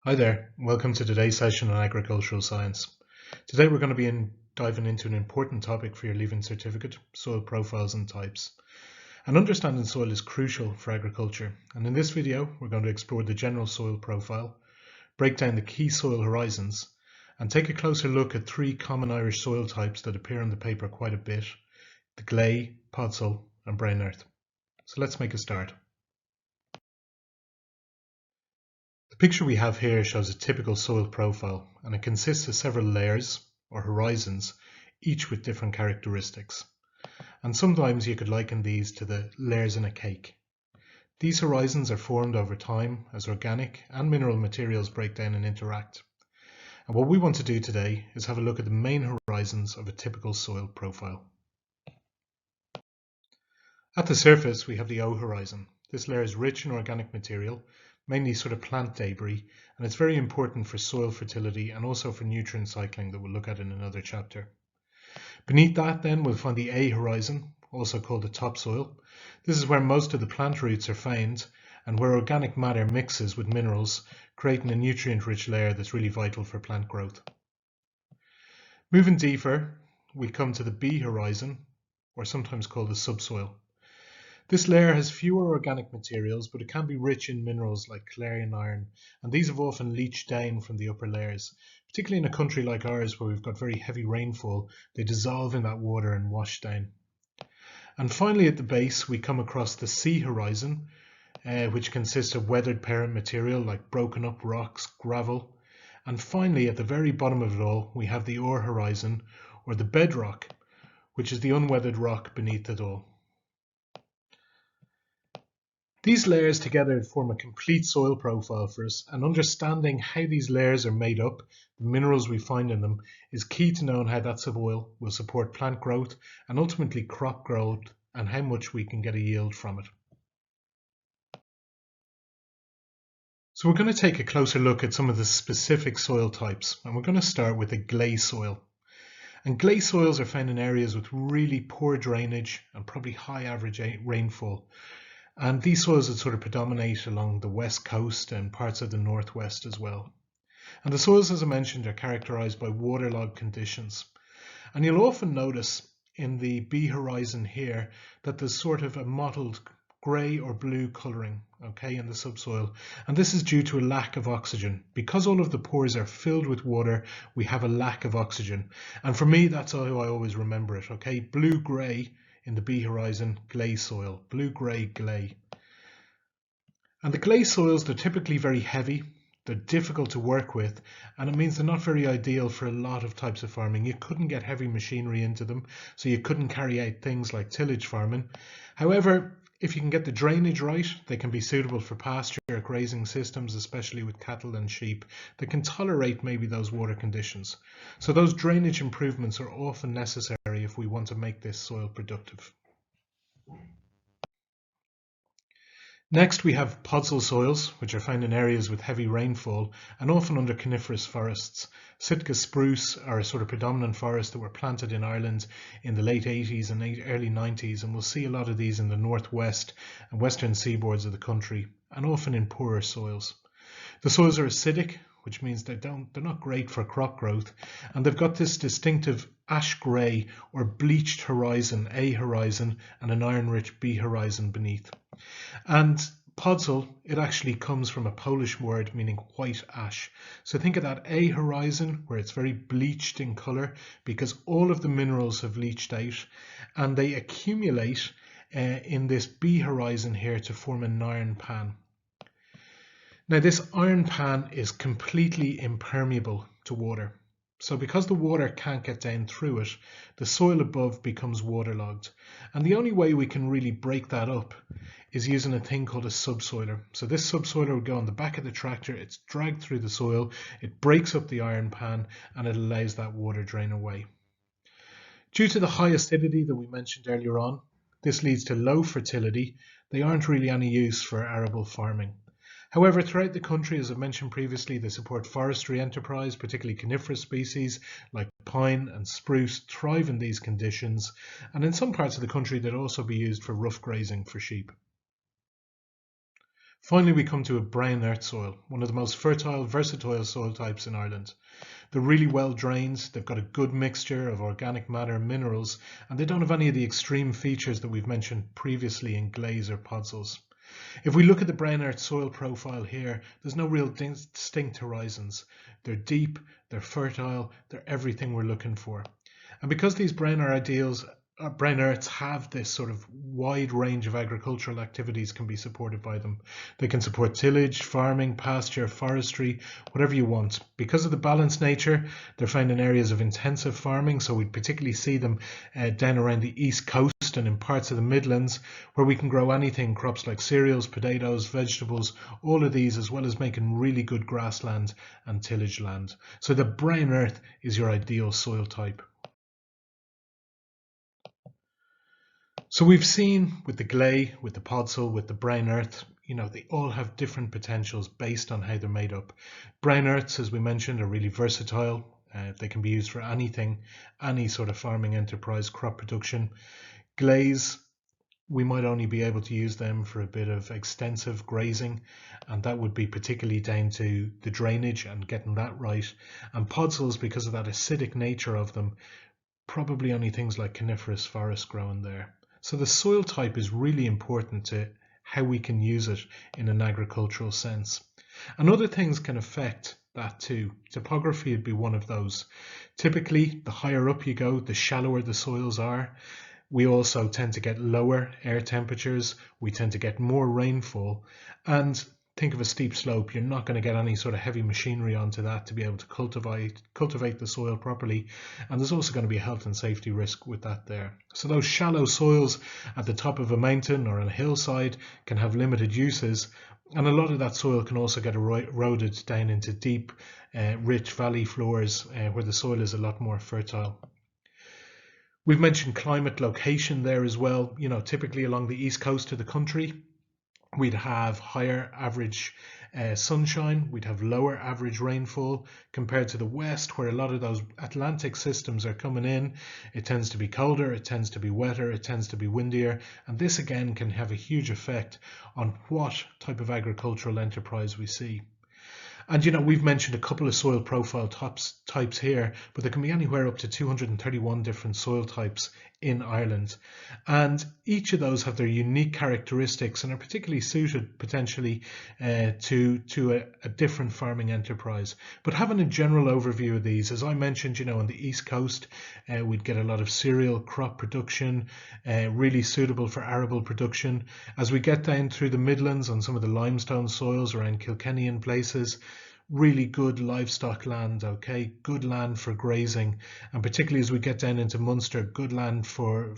Hi there, welcome to today's session on agricultural science. Today we're going to be diving into an important topic for your Leaving Certificate, soil profiles and types. And understanding soil is crucial for agriculture, and in this video we're going to explore the general soil profile, break down the key soil horizons, and take a closer look at three common Irish soil types that appear on the paper quite a bit: the clay, podzol and brown earth. So let's make a start. The picture we have here shows a typical soil profile, and it consists of several layers or horizons, each with different characteristics. And sometimes you could liken these to the layers in a cake. These horizons are formed over time as organic and mineral materials break down and interact. And what we want to do today is have a look at the main horizons of a typical soil profile. At the surface, we have the O horizon. This layer is rich in organic material, mainly sort of plant debris, and it's very important for soil fertility and also for nutrient cycling that we'll look at in another chapter. Beneath that then we'll find the A horizon, also called the topsoil. This is where most of the plant roots are found and where organic matter mixes with minerals, creating a nutrient-rich layer that's really vital for plant growth. Moving deeper, we come to the B horizon, or sometimes called the subsoil. This layer has fewer organic materials, but it can be rich in minerals like clay and iron, and these have often leached down from the upper layers. Particularly in a country like ours where we've got very heavy rainfall, they dissolve in that water and wash down. And finally at the base we come across the C horizon, which consists of weathered parent material like broken up rocks, gravel. And finally at the very bottom of it all we have the R horizon, or the bedrock, which is the unweathered rock beneath it all. These layers together form a complete soil profile for us, and understanding how these layers are made up, the minerals we find in them, is key to knowing how that soil will support plant growth and ultimately crop growth and how much we can get a yield from it. So we're going to take a closer look at some of the specific soil types, and we're going to start with a clay soil. And clay soils are found in areas with really poor drainage and probably high average rainfall. And these soils would sort of predominate along the west coast and parts of the northwest as well. And the soils, as I mentioned, are characterized by waterlogged conditions. And you'll often notice in the B horizon here that there's sort of a mottled grey or blue colouring, in the subsoil. And this is due to a lack of oxygen. Because all of the pores are filled with water, we have a lack of oxygen. And for me, that's how I always remember it, blue-grey in the B horizon, clay soil, blue-grey clay. And the clay soils, they're typically very heavy, they're difficult to work with, and it means they're not very ideal for a lot of types of farming. You couldn't get heavy machinery into them, so you couldn't carry out things like tillage farming. However, if you can get the drainage right, they can be suitable for pasture or grazing systems, especially with cattle and sheep that can tolerate maybe those water conditions. So those drainage improvements are often necessary if we want to make this soil productive. Next we have podzol soils, which are found in areas with heavy rainfall and often under coniferous forests. Sitka spruce are a sort of predominant forest that were planted in Ireland in the late 80s and early 90s, and we'll see a lot of these in the northwest and western seaboards of the country, and often in poorer soils. The soils are acidic, which means they're not great for crop growth, and they've got this distinctive ash grey or bleached horizon, A horizon, and an iron-rich B horizon beneath. And podzol, it actually comes from a Polish word meaning white ash. So think of that A horizon where it's very bleached in colour because all of the minerals have leached out and they accumulate in this B horizon here to form an iron pan. Now this iron pan is completely impermeable to water. So because the water can't get down through it, the soil above becomes waterlogged. And the only way we can really break that up is using a thing called a subsoiler. So this subsoiler would go on the back of the tractor, it's dragged through the soil, it breaks up the iron pan and it allows that water drain away. Due to the high acidity that we mentioned earlier on, this leads to low fertility. They aren't really any use for arable farming. However, throughout the country, as I mentioned previously, they support forestry enterprise, particularly coniferous species like pine and spruce thrive in these conditions, and in some parts of the country they'd also be used for rough grazing for sheep. Finally, we come to a brown earth soil, one of the most fertile, versatile soil types in Ireland. They're really well drained, they've got a good mixture of organic matter and minerals, and they don't have any of the extreme features that we've mentioned previously in glaze or podzels. If we look at the brown earth soil profile here, there's no real distinct horizons. They're deep, they're fertile, they're everything we're looking for. And because these brown earths have this sort of wide range of agricultural activities can be supported by them. They can support tillage, farming, pasture, forestry, whatever you want. Because of the balanced nature, they're found in areas of intensive farming, so we particularly see them down around the east coast and in parts of the Midlands, where we can grow anything, crops like cereals, potatoes, vegetables, all of these, as well as making really good grassland and tillage land. So the brown earth is your ideal soil type. So we've seen with the clay, with the podzol, with the brown earth, they all have different potentials based on how they're made up. Brown earths, as we mentioned, are really versatile. They can be used for anything, any sort of farming enterprise, crop production. Glaze, we might only be able to use them for a bit of extensive grazing, and that would be particularly down to the drainage and getting that right. And podzols, because of that acidic nature of them, probably only things like coniferous forest growing there. So the soil type is really important to how we can use it in an agricultural sense. And other things can affect that too. Topography would be one of those. Typically, the higher up you go, the shallower the soils are. We also tend to get lower air temperatures. We tend to get more rainfall. And think of a steep slope, you're not going to get any sort of heavy machinery onto that to be able to cultivate the soil properly. And there's also going to be a health and safety risk with that there. So those shallow soils at the top of a mountain or on a hillside can have limited uses. And a lot of that soil can also get eroded down into deep, rich valley floors where the soil is a lot more fertile. We've mentioned climate location there as well. Typically along the east coast of the country, we'd have higher average sunshine, we'd have lower average rainfall compared to the west, where a lot of those Atlantic systems are coming in. It tends to be colder, it tends to be wetter, it tends to be windier, and this again can have a huge effect on what type of agricultural enterprise we see. And we've mentioned a couple of soil profile types here, but there can be anywhere up to 231 different soil types in Ireland. And each of those have their unique characteristics and are particularly suited potentially to a different farming enterprise. But having a general overview of these, as I mentioned, on the East Coast, we'd get a lot of cereal crop production, really suitable for arable production. As we get down through the Midlands on some of the limestone soils around Kilkenny and places, really good livestock land, okay, good land for grazing, and particularly as we get down into Munster, good land for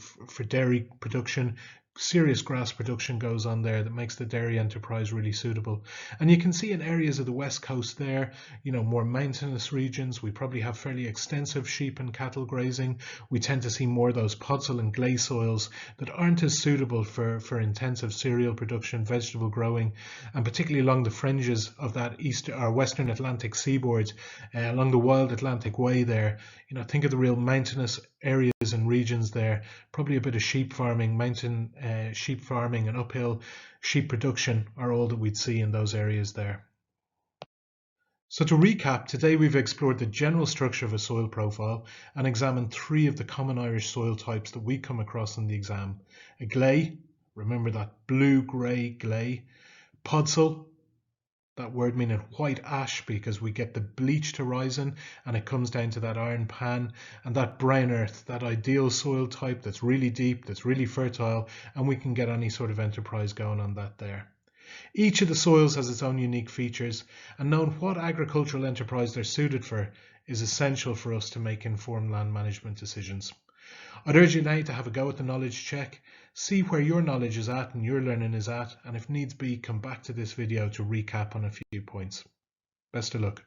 dairy production. Serious grass production goes on there that makes the dairy enterprise really suitable. And you can see in areas of the west coast there, more mountainous regions, we probably have fairly extensive sheep and cattle grazing. We tend to see more of those podzol and clay soils that aren't as suitable for intensive cereal production, vegetable growing, and particularly along the fringes of that east or western Atlantic seaboard, along the wild Atlantic way there. Think of the real mountainous areas and regions there, probably a bit of sheep farming, mountain sheep farming and uphill sheep production are all that we'd see in those areas there. So to recap, today we've explored the general structure of a soil profile and examined 3 of the common Irish soil types that we come across in the exam. A clay, remember that blue-grey clay. Podzol, that word meaning white ash because we get the bleached horizon and it comes down to that iron pan. And that brown earth, that ideal soil type that's really deep, that's really fertile, and we can get any sort of enterprise going on that there. Each of the soils has its own unique features, and knowing what agricultural enterprise they're suited for is essential for us to make informed land management decisions. I'd urge you now to have a go at the knowledge check, see where your knowledge is at and your learning is at, and if needs be, come back to this video to recap on a few points. Best of luck.